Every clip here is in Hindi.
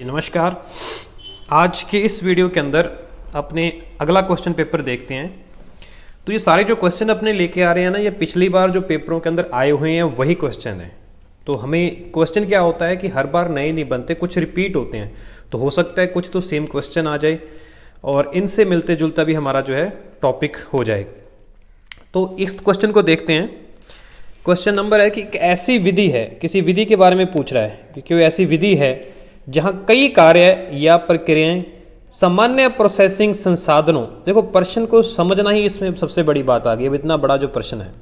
नमस्कार। आज के इस वीडियो के अंदर अपने अगला क्वेश्चन पेपर देखते हैं। तो ये सारे जो क्वेश्चन अपने लेके आ रहे हैं ना, ये पिछली बार जो पेपरों के अंदर आए हुए हैं वही क्वेश्चन है। तो हमें क्वेश्चन क्या होता है कि हर बार नए नहीं बनते, कुछ रिपीट होते हैं। तो हो सकता है कुछ तो सेम क्वेश्चन आ जाए और इनसे मिलते जुलता भी हमारा जो है टॉपिक हो जाए। तो इस क्वेश्चन को देखते हैं। क्वेश्चन नंबर है कि एक ऐसी विधि है, किसी विधि के बारे में पूछ रहा है कि कोई ऐसी विधि है जहां कई कार्य या प्रक्रियाएं सामान्य प्रोसेसिंग संसाधनों, देखो प्रश्न को समझना ही इसमें सबसे बड़ी बात आ गई। अब इतना बड़ा जो प्रश्न है,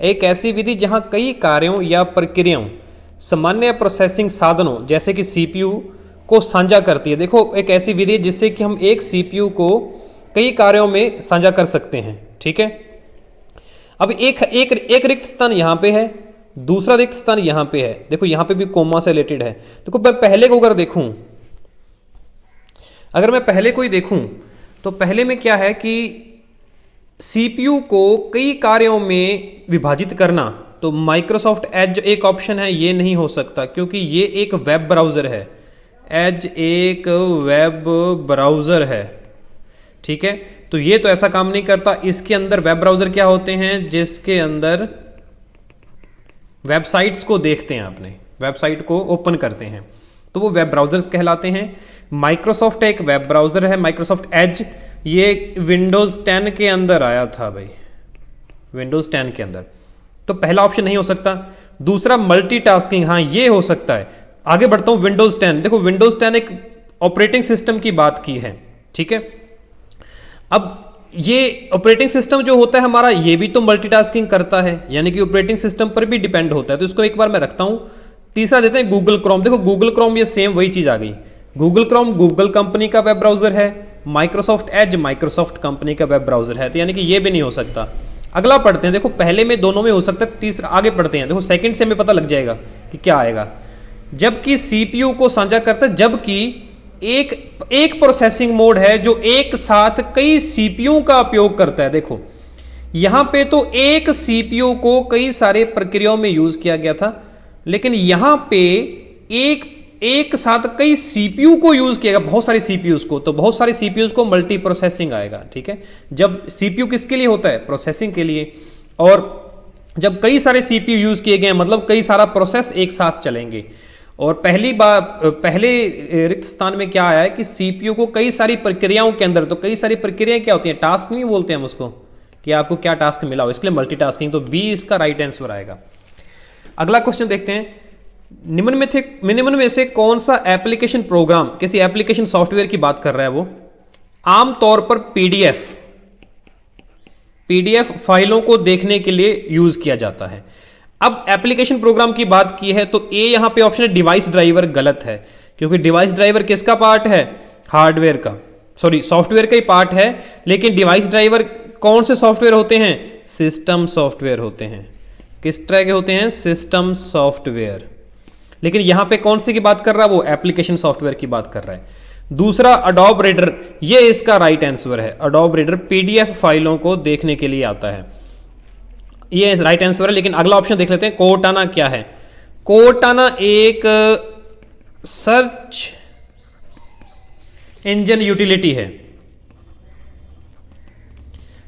एक ऐसी विधि जहां कई कार्यों या प्रक्रियाओं सामान्य प्रोसेसिंग साधनों जैसे कि सीपीयू को साझा करती है। देखो एक ऐसी विधि है जिससे कि हम एक सीपीयू को कई कार्यों में साझा कर सकते हैं। ठीक है, अब एक रिक्त स्थान यहां पे है, दूसरा रिक्त स्थान यहां पे है। देखो यहां पे भी कोमा से रिलेटेड है। देखो मैं पहले को अगर मैं पहले को ही देखूं तो पहले में क्या है कि सीपीयू को कई कार्यों में विभाजित करना, तो माइक्रोसॉफ्ट एज एक ऑप्शन है, ये नहीं हो सकता क्योंकि ये एक वेब ब्राउज़र है। एज एक वेब ब्राउज़र है, ठीक है, तो ये तो ऐसा काम नहीं करता। इसके अंदर वेब ब्राउज़र क्या होते हैं, जिसके अंदर वेबसाइट्स को देखते हैं, अपने वेबसाइट को ओपन करते हैं, तो वो वेब ब्राउज़र्स कहलाते हैं। माइक्रोसॉफ्ट एक वेब ब्राउज़र है, माइक्रोसॉफ्ट एज, ये विंडोज़ 10 के अंदर आया था भाई, विंडोज़ 10 के अंदर। तो पहला ऑप्शन नहीं हो सकता। दूसरा मल्टीटास्किंग, हाँ ये हो सकता है। आगे बढ़ता हूँ, विंडोज़ 10, देखो विंडोज़ 10 एक ऑपरेटिंग सिस्टम की बात की है, ठीक है। अब ये ऑपरेटिंग सिस्टम जो होता है हमारा, ये भी तो मल्टीटास्किंग करता है, यानी कि ऑपरेटिंग सिस्टम पर भी डिपेंड होता है। तो इसको एक बार मैं रखता हूँ। तीसरा देते हैं गूगल क्रोम। देखो गूगल क्रोम, ये सेम वही चीज़ आ गई। गूगल क्रोम गूगल कंपनी का वेब ब्राउज़र है, माइक्रोसॉफ्ट एज माइक्रोसॉफ्ट कंपनी का वेब ब्राउज़र है, तो यानी कि ये भी नहीं हो सकता। अगला पढ़ते हैं। देखो पहले में दोनों में हो सकता है, तीसरा आगे पढ़ते हैं। देखो सेकंड से हमें पता लग जाएगा कि क्या आएगा। जबकि सीपीयू को साझा करता है, जबकि एक प्रोसेसिंग मोड है जो एक साथ कई सीपीयू का उपयोग करता है। देखो यहां पे तो एक सीपीयू को कई सारे प्रक्रियाओं में यूज किया गया था, लेकिन यहां पे एक साथ कई सीपीयू को यूज किया गया, बहुत सारे सीपीयूज को, तो बहुत सारे सीपीयूज को मल्टी प्रोसेसिंग आएगा। ठीक है, जब सीपीयू किसके लिए होता है, प्रोसेसिंग के लिए, और जब कई सारे सीपीयू यूज किए गए मतलब कई सारा प्रोसेस एक साथ चलेंगे। और पहले रिक्त स्थान में क्या आया है कि सीपीयू को कई सारी प्रक्रियाओं के अंदर, तो कई सारी प्रक्रियाएं क्या होती हैं, टास्क नहीं बोलते हम उसको, कि आपको क्या टास्क मिला हो, इसके लिए मल्टीटास्किंग, तो बी इसका राइट आंसर आएगा। अगला क्वेश्चन देखते हैं। निम्न में से कौन सा एप्लीकेशन प्रोग्राम, किसी एप्लीकेशन सॉफ्टवेयर की बात कर रहा है वो, आमतौर पर पीडीएफ फाइलों को देखने के लिए यूज किया जाता है। अब एप्लीकेशन प्रोग्राम की बात की है तो ए यहां पे ऑप्शन है डिवाइस ड्राइवर, गलत है, क्योंकि डिवाइस ड्राइवर किसका पार्ट है, हार्डवेयर का, सॉरी सॉफ्टवेयर का ही पार्ट है। लेकिन डिवाइस ड्राइवर कौन से सॉफ्टवेयर होते हैं, सिस्टम सॉफ्टवेयर होते हैं। किस तरह के होते हैं, सिस्टम सॉफ्टवेयर। लेकिन यहां पे कौन से की बात कर रहा है वो, एप्लीकेशन सॉफ्टवेयर की बात कर रहा है। दूसरा अडोब रीडर, ये इसका राइट आंसर है। अडोब रीडर पीडीएफ फाइलों को देखने के लिए आता है, ये राइट आंसर है। लेकिन अगला ऑप्शन देख लेते हैं, कोर्टाना क्या है। कोर्टाना एक सर्च इंजन यूटिलिटी है,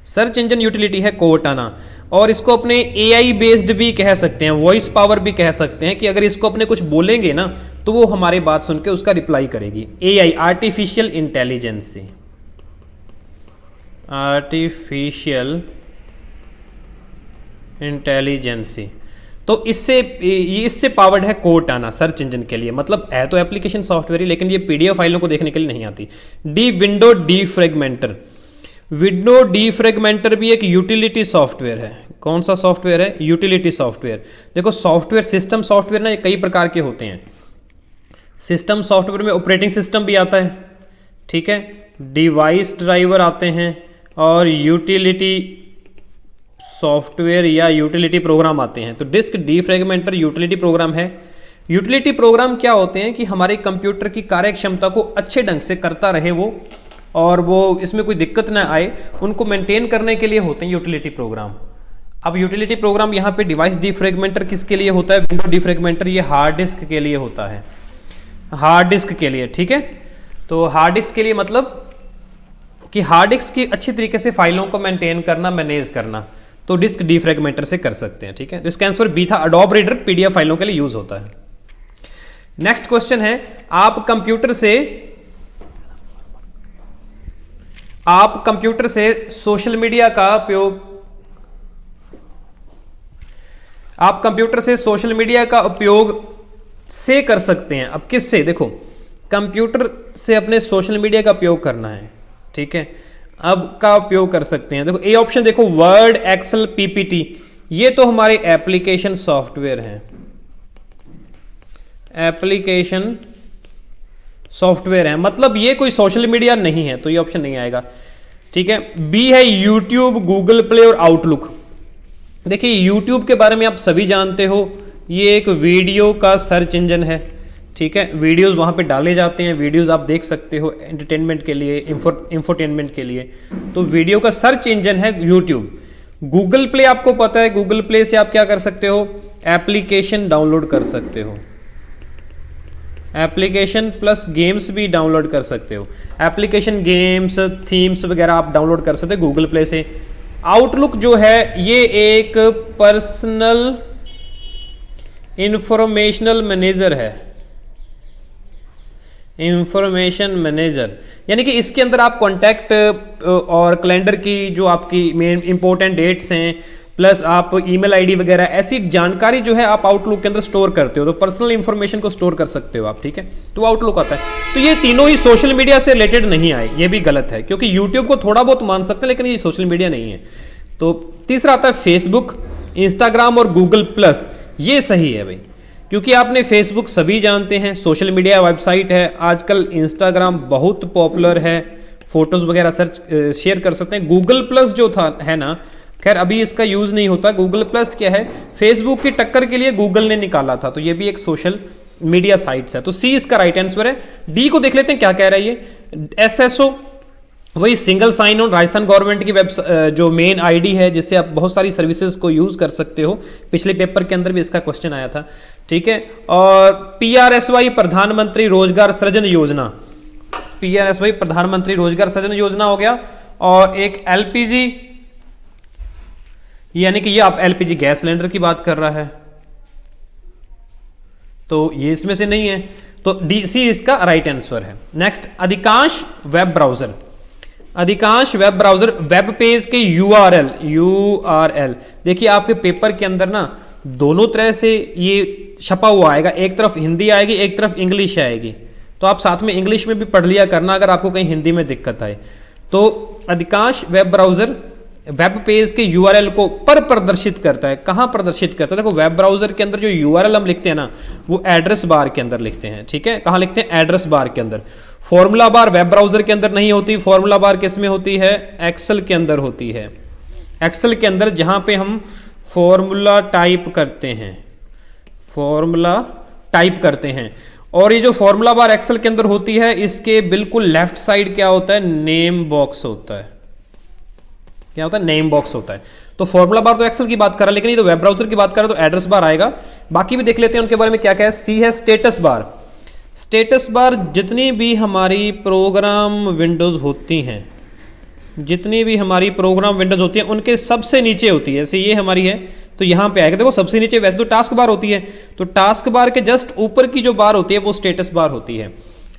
सर्च इंजन यूटिलिटी है कोर्टाना। और इसको अपने एआई बेस्ड भी कह सकते हैं, वॉइस पावर भी कह सकते हैं, कि अगर इसको अपने कुछ बोलेंगे ना तो वो हमारी बात सुन के उसका रिप्लाई करेगी। AI, artificial intelligence, artificial intelligence, तो इससे पावर्ड है कोर्टाना सर्च इंजन के लिए। मतलब है तो एप्लीकेशन सॉफ्टवेयर ही, लेकिन ये पीडीएफ फाइलों को देखने के लिए नहीं आती। डी विंडो डीफ्रेगमेंटर, विंडो डीफ्रेगमेंटर भी एक यूटिलिटी सॉफ्टवेयर है। कौन सा सॉफ्टवेयर है, यूटिलिटी सॉफ्टवेयर। देखो सॉफ्टवेयर, सिस्टम सॉफ्टवेयर ना, ये कई प्रकार के होते हैं। सिस्टम सॉफ्टवेयर में ऑपरेटिंग सिस्टम भी आता है, ठीक है, डिवाइस ड्राइवर आते हैं, और यूटिलिटी सॉफ्टवेयर या यूटिलिटी प्रोग्राम आते हैं। तो डिस्क डीफ्रेगमेंटर यूटिलिटी प्रोग्राम है। यूटिलिटी प्रोग्राम क्या होते हैं कि हमारे कंप्यूटर की कार्य क्षमता को अच्छे ढंग से करता रहे वो, और वो इसमें कोई दिक्कत ना आए, उनको मेंटेन करने के लिए होते हैं यूटिलिटी प्रोग्राम। अब यूटिलिटी प्रोग्राम यहाँ पे डिवाइस डीफ्रेगमेंटर किसके लिए होता है, विंडो डीफ्रेगमेंटर ये हार्ड डिस्क के लिए होता है। हार्ड डिस्क के लिए, ठीक है। तो हार्ड डिस्क के लिए मतलब कि हार्ड डिस्क की अच्छी तरीके से फाइलों को मेंटेन करना, मैनेज करना, तो डिस्क डीफ्रेगमेंटर से कर सकते हैं, ठीक है। तो इसका आंसर बी था, अडोब रीडर पीडीएफ फाइलों के लिए यूज होता है। नेक्स्ट क्वेश्चन है, आप कंप्यूटर से सोशल मीडिया का उपयोग से कर सकते हैं। अब किससे? देखो, कंप्यूटर से अपने सोशल मीडिया का उपयोग करना है, ठीक है। अब का उपयोग कर सकते हैं, देखो ए ऑप्शन देखो, वर्ड, एक्सेल, पीपीटी, ये तो हमारे एप्लीकेशन सॉफ्टवेयर हैं, एप्लीकेशन सॉफ्टवेयर है, मतलब ये कोई सोशल मीडिया नहीं है, तो ये ऑप्शन नहीं आएगा, ठीक है। बी है यूट्यूब, गूगल प्ले और आउटलुक। देखिए यूट्यूब के बारे में आप सभी जानते हो, ये एक वीडियो का सर्च इंजन है, ठीक है। वीडियोस वहाँ पे डाले जाते हैं, वीडियोस आप देख सकते हो एंटरटेनमेंट के लिए, इंफोटेनमेंट के लिए, तो वीडियो का सर्च इंजन है यूट्यूब। गूगल प्ले आपको पता है, गूगल प्ले से आप क्या कर सकते हो, एप्लीकेशन डाउनलोड कर सकते हो, एप्लीकेशन प्लस गेम्स भी डाउनलोड कर सकते हो, एप्लीकेशन, गेम्स, थीम्स वगैरह आप डाउनलोड कर सकते हो गूगल प्ले से। आउटलुक जो है ये एक पर्सनल इंफॉर्मेशनल मैनेजर है, इंफॉर्मेशन मैनेजर, यानी कि इसके अंदर आप कॉन्टैक्ट और कैलेंडर की जो आपकी मेन इंपॉर्टेंट डेट्स हैं, प्लस आप ईमेल आईडी वगैरह ऐसी जानकारी जो है आप आउटलुक के अंदर स्टोर करते हो, तो पर्सनल इंफॉर्मेशन को स्टोर कर सकते हो आप, ठीक है। तो आउटलुक आता है। तो ये तीनों ही सोशल मीडिया से रिलेटेड नहीं आए, ये भी गलत है, क्योंकि यूट्यूब को थोड़ा बहुत मान सकते हैं लेकिन ये सोशल मीडिया नहीं है। तो तीसरा आता है फेसबुक, इंस्टाग्राम और गूगल प्लस, ये सही है भाई, क्योंकि आपने फेसबुक सभी जानते हैं सोशल मीडिया वेबसाइट है, आजकल इंस्टाग्राम बहुत पॉपुलर है, फोटोज वगैरह सर्च शेयर कर सकते हैं। गूगल प्लस जो था है ना, खैर अभी इसका यूज नहीं होता। गूगल प्लस क्या है, फेसबुक की टक्कर के लिए गूगल ने निकाला था, तो ये भी एक सोशल मीडिया साइट्स है, तो सी इसका राइट आंसर है। डी को देख लेते हैं क्या कह रहा है ये, एसएसओ वही single sign on, Rajasthan government की जो मेन आईडी है जिससे आप बहुत सारी सर्विसेज को यूज कर सकते हो, पिछले पेपर के अंदर भी इसका क्वेश्चन आया था, ठीक है। और पीआरएसवाई प्रधानमंत्री रोजगार सृजन योजना, पीआरएसवाई प्रधानमंत्री रोजगार सृजन योजना हो गया। और एक एलपीजी, यानी कि ये आप एलपीजी गैस सिलेंडर की बात कर रहा है, तो ये इसमें से नहीं है, तो डी सी इसका राइट आंसर है। नेक्स्ट, अधिकांश वेब ब्राउजर वेब पेज के यूआरएल देखिए आपके पेपर के अंदर ना दोनों तरह से ये छपा हुआ आएगा, एक तरफ हिंदी आएगी, एक तरफ इंग्लिश आएगी, तो आप साथ में इंग्लिश में भी पढ़ लिया करना अगर आपको कहीं हिंदी में दिक्कत आए। तो अधिकांश वेब ब्राउजर वेब पेज के यूआरएल को प्रदर्शित करता है, कहां प्रदर्शित करता है? देखो वेब ब्राउजर के अंदर जो यूआरएल हम लिखते हैं ना, वो एड्रेस बार के अंदर लिखते हैं, ठीक है। कहां लिखते हैं? एड्रेस बार के अंदर। फॉर्मूला बार वेब ब्राउजर के अंदर नहीं होती, फॉर्मूला बार किस में होती है? एक्सेल के अंदर होती है। एक्सेल के अंदर जहां पे हम फॉर्मूला टाइप करते हैं, और ये जो फॉर्मूला बार एक्सेल के अंदर होती है, इसके बिल्कुल लेफ्ट साइड क्या होता है? नेम बॉक्स होता है। क्या होता है? नेम बॉक्स होता है। तो फॉर्मूला बार तो एक्सेल की बात कर रहा है, लेकिन ये तो वेब ब्राउजर की बात कर रहा है, तो एड्रेस बार आएगा। बाकी भी देख लेते हैं उनके बारे में क्या क्या है। सी है स्टेटस बार। स्टेटस बार जितनी भी हमारी प्रोग्राम विंडोज होती हैं, उनके सबसे नीचे होती है। जैसे ये हमारी है तो यहां पे आएगा, देखो सबसे नीचे। वैसे तो टास्क बार होती है, तो टास्क बार के जस्ट ऊपर की जो बार होती है वो स्टेटस बार होती है।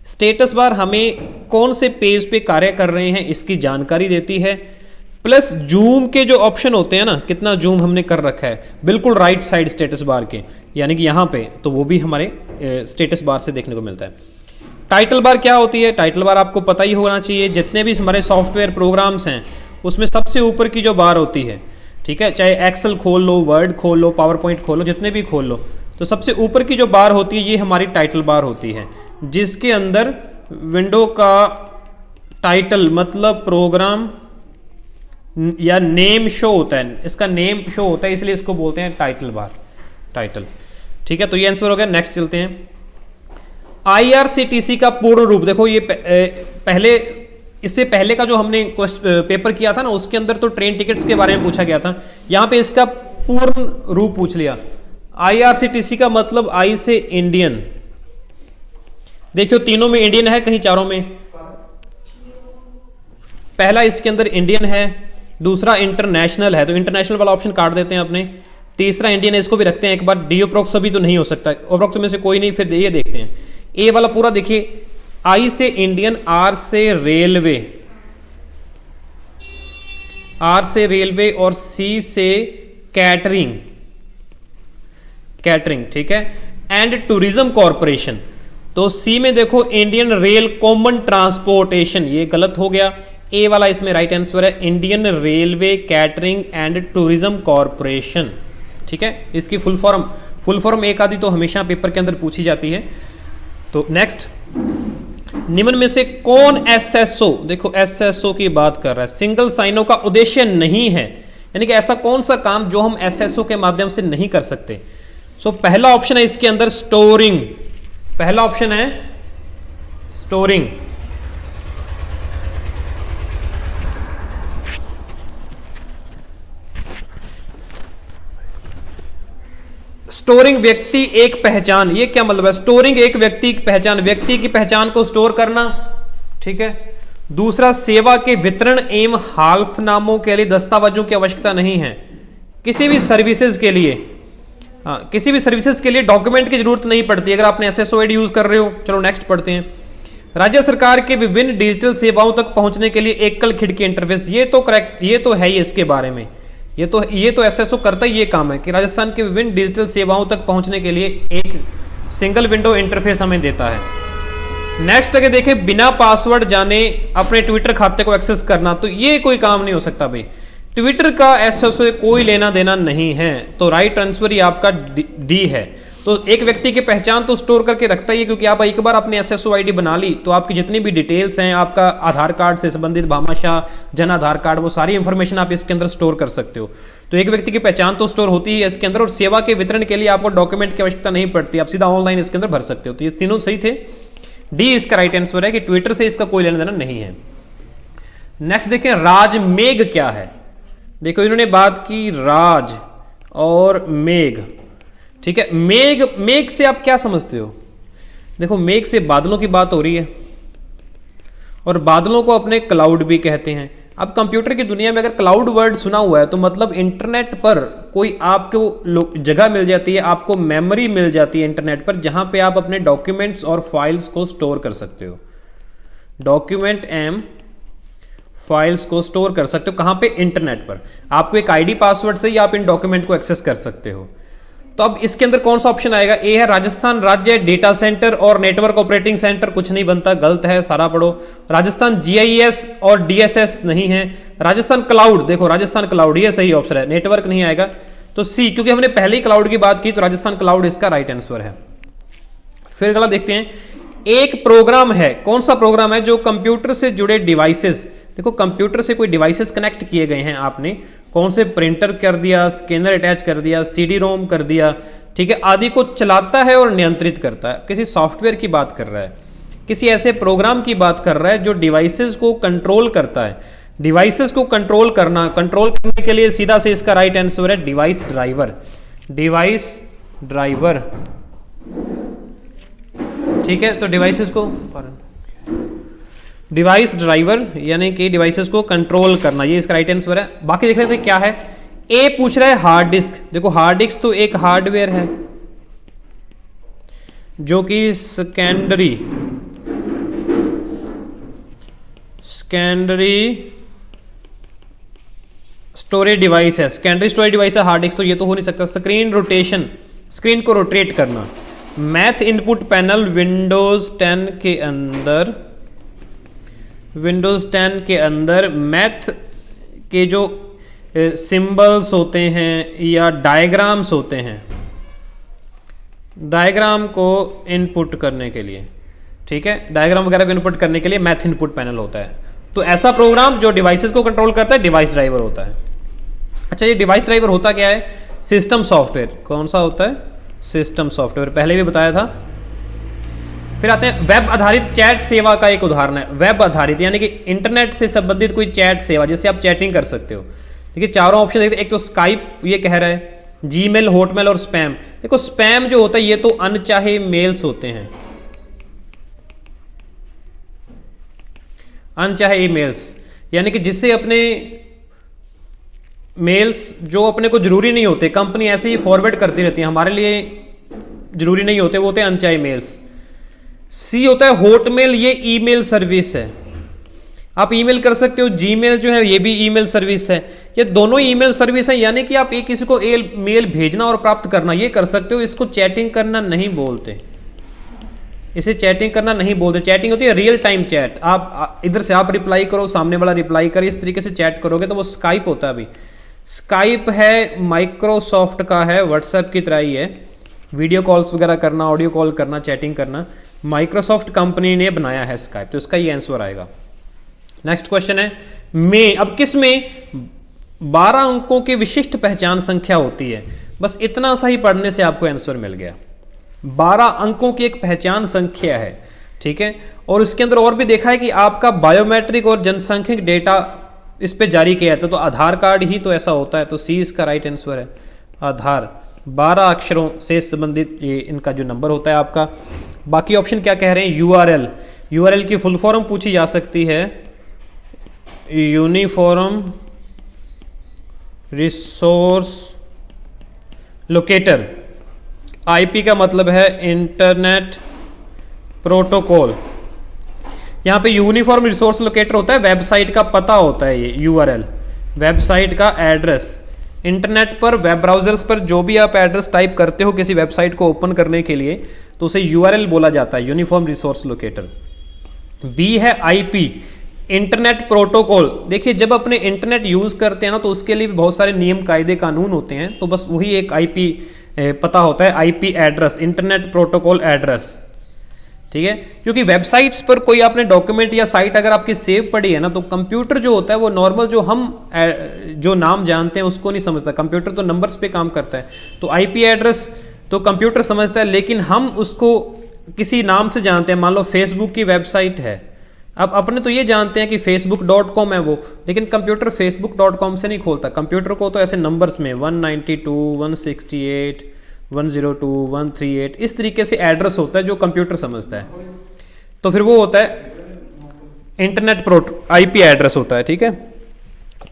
स्टेटस बार हमें कौन से पेज पे कार्य कर रहे हैं इसकी जानकारी देती है, प्लस जूम के जो ऑप्शन होते हैं ना, कितना जूम हमने कर रखा है बिल्कुल राइट साइड स्टेटस बार के, यानी कि यहाँ पे, तो वो भी हमारे स्टेटस बार से देखने को मिलता है। टाइटल बार क्या होती है? टाइटल बार आपको पता ही होना चाहिए, जितने भी हमारे सॉफ्टवेयर प्रोग्राम्स हैं उसमें सबसे ऊपर की जो बार होती है, ठीक है, चाहे एक्सेल खोल लो, वर्ड खोल लो, पावर पॉइंट खोल लो, जितने भी खोल लो, तो सबसे ऊपर की जो बार होती है ये हमारी टाइटल बार होती है, जिसके अंदर विंडो का टाइटल मतलब प्रोग्राम या नेम शो होता है, इसका नेम शो होता है, इसलिए इसको बोलते हैं टाइटल बार, टाइटल, ठीक है। तो ये आंसर हो गया। नेक्स्ट चलते हैं। आईआरसीटीसी का पूर्ण रूप, देखो ये इससे पहले का जो हमने पेपर किया था ना, उसके अंदर तो ट्रेन टिकट्स के बारे में पूछा गया था, यहां पे इसका पूर्ण रूप पूछ लिया। आईआरसीटीसी का मतलब आई से इंडियन, देखियो तीनों में इंडियन है, कहीं चारों में? पहला इसके अंदर इंडियन है, दूसरा इंटरनेशनल है, तो इंटरनेशनल वाला ऑप्शन काट देते हैं अपने। तीसरा इंडियन है, इसको भी रखते हैं एक बार। डी उपरोक्त सभी तो नहीं हो सकता, उपरोक्त में से कोई नहीं, फिर ये देखते हैं ए वाला पूरा। देखिए आई से इंडियन, आर से रेलवे, आर से रेलवे और सी से कैटरिंग, कैटरिंग ठीक है, एंड टूरिज्म कॉरपोरेशन। तो सी में देखो इंडियन रेल कॉमन ट्रांसपोर्टेशन, ये गलत हो गया। ए वाला इसमें राइट आंसर है Indian railway catering and tourism corporation, ठीक है। इसकी फुल फॉर्म एक आदि तो हमेशा पेपर के अंदर पूछी जाती है। तो नेक्स्ट, निम्न में से कौन एसएसओ, देखो एसएसओ की बात कर रहा है, सिंगल साइनो का उद्देश्य नहीं है, यानी कि ऐसा कौन सा काम जो हम एसएसओ के माध्यम से नहीं कर सकते। सो पहला ऑप्शन है इसके अंदर स्टोरिंग, पहला ऑप्शन है स्टोरिंग। स्टोरिंग व्यक्ति एक पहचान, ये क्या मतलब है? स्टोरिंग एक व्यक्ति की पहचान, व्यक्ति की पहचान को स्टोर करना, ठीक है। दूसरा, सेवा के वितरण एवं हाल्फनामों के लिए दस्तावेजों की आवश्यकता नहीं है। किसी भी सर्विसेज के लिए, किसी भी सर्विसेज के लिए डॉक्यूमेंट की जरूरत नहीं पड़ती अगर आपने एसएसओ आईडी यूज कर रहे हो। चलो नेक्स्ट पढ़ते हैं। राज्य सरकार के विभिन्न डिजिटल सेवाओं तक पहुंचने के लिए एकल खिड़की इंटरफेस, ये तो करेक्ट, ये तो है ही इसके बारे में, ये तो एसएसओ करता ही ये काम है कि राजस्थान के विभिन्न डिजिटल सेवाओं तक पहुंचने के लिए एक सिंगल विंडो इंटरफेस हमें देता है। नेक्स्ट अगर देखें, बिना पासवर्ड जाने अपने ट्विटर खाते को एक्सेस करना, तो ये कोई काम नहीं हो सकता भाई। ट्विटर का एसएसओ से कोई लेना देना नहीं है, तो राइट आंसर ही आपका डी है। तो एक व्यक्ति की पहचान तो स्टोर करके रखता ही है, क्योंकि आप एक बार अपनी एसएसओ आईडी बना ली तो आपकी जितनी भी डिटेल्स हैं, आपका आधार कार्ड से संबंधित भामाशाह, जन आधार कार्ड, वो सारी इंफॉर्मेशन आप इसके अंदर स्टोर कर सकते हो। तो एक व्यक्ति की पहचान तो स्टोर होती है इसके अंदर, और सेवा के वितरण के लिए आपको डॉक्यूमेंट की आवश्यकता नहीं पड़ती, आप सीधा ऑनलाइन इसके अंदर भर सकते हो। तो ये तीनों सही थे, डी इसका राइट आंसर है कि ट्विटर से इसका कोई लेना देना नहीं है। नेक्स्ट देखें, राजमेघ क्या है। देखो इन्होंने बात की राज और मेघ, ठीक है। मेघ से आप क्या समझते हो? देखो मेघ से बादलों की बात हो रही है, और बादलों को अपने क्लाउड भी कहते हैं। अब कंप्यूटर की दुनिया में अगर क्लाउड वर्ड सुना हुआ है तो मतलब इंटरनेट पर कोई आपको जगह मिल जाती है, आपको मेमोरी मिल जाती है इंटरनेट पर, जहां पे आप अपने डॉक्यूमेंट्स और फाइल्स को स्टोर कर सकते हो। डॉक्यूमेंट एम फाइल्स को स्टोर कर सकते हो कहां पे? इंटरनेट पर। आपको एक आईडी पासवर्ड से ही आप इन डॉक्यूमेंट को एक्सेस कर सकते हो। तो अब इसके अंदर कौन सा ऑप्शन आएगा? ए है राजस्थान राज्य डेटा सेंटर और नेटवर्क ऑपरेटिंग सेंटर, कुछ नहीं बनता, गलत है, सारा पढ़ो। राजस्थान जीआईएस और डीएसएस नहीं है। राजस्थान क्लाउड, देखो राजस्थान क्लाउड ये सही ऑप्शन है, नेटवर्क नहीं आएगा। तो सी, क्योंकि हमने पहले ही क्लाउड की बात की, तो राजस्थान क्लाउड इसका राइट आंसर है। फिर अगला देखते हैं, एक प्रोग्राम है, कौन सा प्रोग्राम है जो कंप्यूटर से जुड़े डिवाइसेस, देखो कंप्यूटर से कोई डिवाइसेस कनेक्ट किए गए हैं आपने, कौन से प्रिंटर कर दिया, स्कैनर अटैच कर दिया, सीडी रोम कर दिया, ठीक है, आदि को चलाता है और नियंत्रित करता है। किसी सॉफ्टवेयर की बात कर रहा है, किसी ऐसे प्रोग्राम की बात कर रहा है जो डिवाइसेस को कंट्रोल करता है। डिवाइसेस को कंट्रोल करने के लिए सीधा से इसका राइट आंसर है डिवाइस ड्राइवर, डिवाइस ड्राइवर, ठीक है। तो डिवाइसेस को, डिवाइस ड्राइवर यानी कि डिवाइसेस को कंट्रोल करना, ये इसका राइट आंसर है। बाकी देख लेते हैं क्या है। ए पूछ रहा है हार्ड डिस्क, देखो हार्ड डिस्क तो एक हार्डवेयर है जो कि सेकेंडरी स्टोरेज डिवाइस है, सेकेंडरी स्टोरेज डिवाइस है हार्ड डिस्क, तो ये तो हो नहीं सकता। स्क्रीन रोटेशन, स्क्रीन को रोटेट करना। मैथ इनपुट पैनल विंडोज 10 के अंदर, विंडोज 10 के अंदर मैथ के जो सिंबल्स होते हैं या डायग्राम्स होते हैं, डायग्राम को इनपुट करने के लिए, ठीक है, डायग्राम वगैरह को इनपुट करने के लिए मैथ इनपुट पैनल होता है। तो ऐसा प्रोग्राम जो डिवाइसेस को कंट्रोल करता है डिवाइस ड्राइवर होता है। अच्छा, ये डिवाइस ड्राइवर होता क्या है? System software. कौन सा होता है? सिस्टम सॉफ्टवेयर, पहले भी बताया था। फिर आते हैं वेब आधारित चैट सेवा का एक उदाहरण है। वेब आधारित यानी कि इंटरनेट से संबंधित कोई चैट सेवा जिससे आप चैटिंग कर सकते हो। देखिए चारों ऑप्शन देखते, एक तो स्काइप ये कह रहा है, जीमेल, हॉटमेल और स्पैम। देखो स्पैम जो होता है ये तो अनचाहे मेल्स होते हैं, अनचाहे ईमेल्स, यानी कि जिससे अपने मेल्स जो अपने को जरूरी नहीं होते, कंपनी ऐसे ही फॉरवर्ड करती रहती है, हमारे लिए जरूरी नहीं होते, वो होते हैं अनचाहे मेल्स। सी होता है हॉटमेल, ये ईमेल सर्विस है, आप ईमेल कर सकते हो। जीमेल जो है ये भी ईमेल सर्विस है, ये दोनों ईमेल सर्विस है, यानी कि आप एक किसी को मेल भेजना और प्राप्त करना ये कर सकते हो। इसको चैटिंग करना नहीं बोलते, इसे चैटिंग करना नहीं बोलते। चैटिंग होती है रियल टाइम चैट, आप इधर से आप रिप्लाई करो, सामने वाला रिप्लाई करे, इस तरीके से चैट करोगे तो वो स्काइप होता है। अभी स्काइप है माइक्रोसॉफ्ट का है, व्हाट्सएप की तरह ही है, वीडियो कॉल्स वगैरह करना, ऑडियो कॉल करना, चैटिंग करना, माइक्रोसॉफ्ट कंपनी ने बनाया है स्काइप, तो इसका ये आंसर आएगा। नेक्स्ट क्वेश्चन है में, अब किस में 12 अंकों की विशिष्ट पहचान संख्या होती है? बस इतना सा ही पढ़ने से आपको आंसर मिल गया। 12 अंकों की एक पहचान संख्या है, ठीक है। और उसके अंदर और भी देखा है कि आपका बायोमेट्रिक और जनसांख्यिक डेटा इस पे जारी किया जाता है, तो आधार कार्ड ही तो ऐसा होता है, तो सी इसका राइट आंसर है। आधार 12 अक्षरों से संबंधित ये इनका जो नंबर होता है आपका। बाकी ऑप्शन क्या कह रहे हैं? यूआरएल, यूआरएल की फुल फॉर्म पूछी जा सकती है, यूनिफॉर्म रिसोर्स लोकेटर। आईपी का मतलब है इंटरनेट प्रोटोकॉल। यहाँ पे यूनिफॉर्म रिसोर्स लोकेटर होता है, वेबसाइट का पता होता है ये यूआरएल, वेबसाइट का एड्रेस। इंटरनेट पर, वेब ब्राउजर्स पर जो भी आप एड्रेस टाइप करते हो किसी वेबसाइट को ओपन करने के लिए, तो उसे यूआरएल बोला जाता है, यूनिफॉर्म रिसोर्स लोकेटर। बी है आईपी, इंटरनेट प्रोटोकॉल। देखिए जब अपने इंटरनेट यूज करते हैं ना, तो उसके लिए भी बहुत सारे नियम कायदे कानून होते हैं, तो बस वही एक आईपी पता होता है, IP address, internet protocol address, ठीक है। क्योंकि वेबसाइट्स पर कोई आपने डॉक्यूमेंट या साइट अगर आपकी सेव पड़ी है ना, तो कंप्यूटर जो होता है वो नॉर्मल जो हम जो नाम जानते हैं उसको नहीं समझता, कंप्यूटर तो नंबर्स पे काम करता है। तो आईपी एड्रेस तो कंप्यूटर समझता है, लेकिन हम उसको किसी नाम से जानते हैं। मान लो फेसबुक की वेबसाइट है, अब अपने तो ये जानते हैं कि facebook.com है वो, लेकिन कंप्यूटर facebook.com से नहीं खोलता, कंप्यूटर को तो ऐसे नंबर्स में 192 168 102 138 इस तरीके से एड्रेस होता है जो कंप्यूटर समझता है। तो फिर वो होता है इंटरनेट आईपी एड्रेस होता है, ठीक है।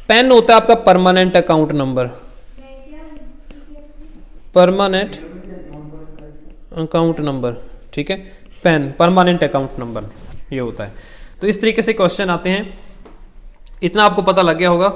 पेन होता है आपका permanent account number, permanent account number, ठीक है। पेन परमानेंट अकाउंट नंबर ये होता है। तो इस तरीके से क्वेश्चन आते हैं। इतना आपको पता लग गया होगा।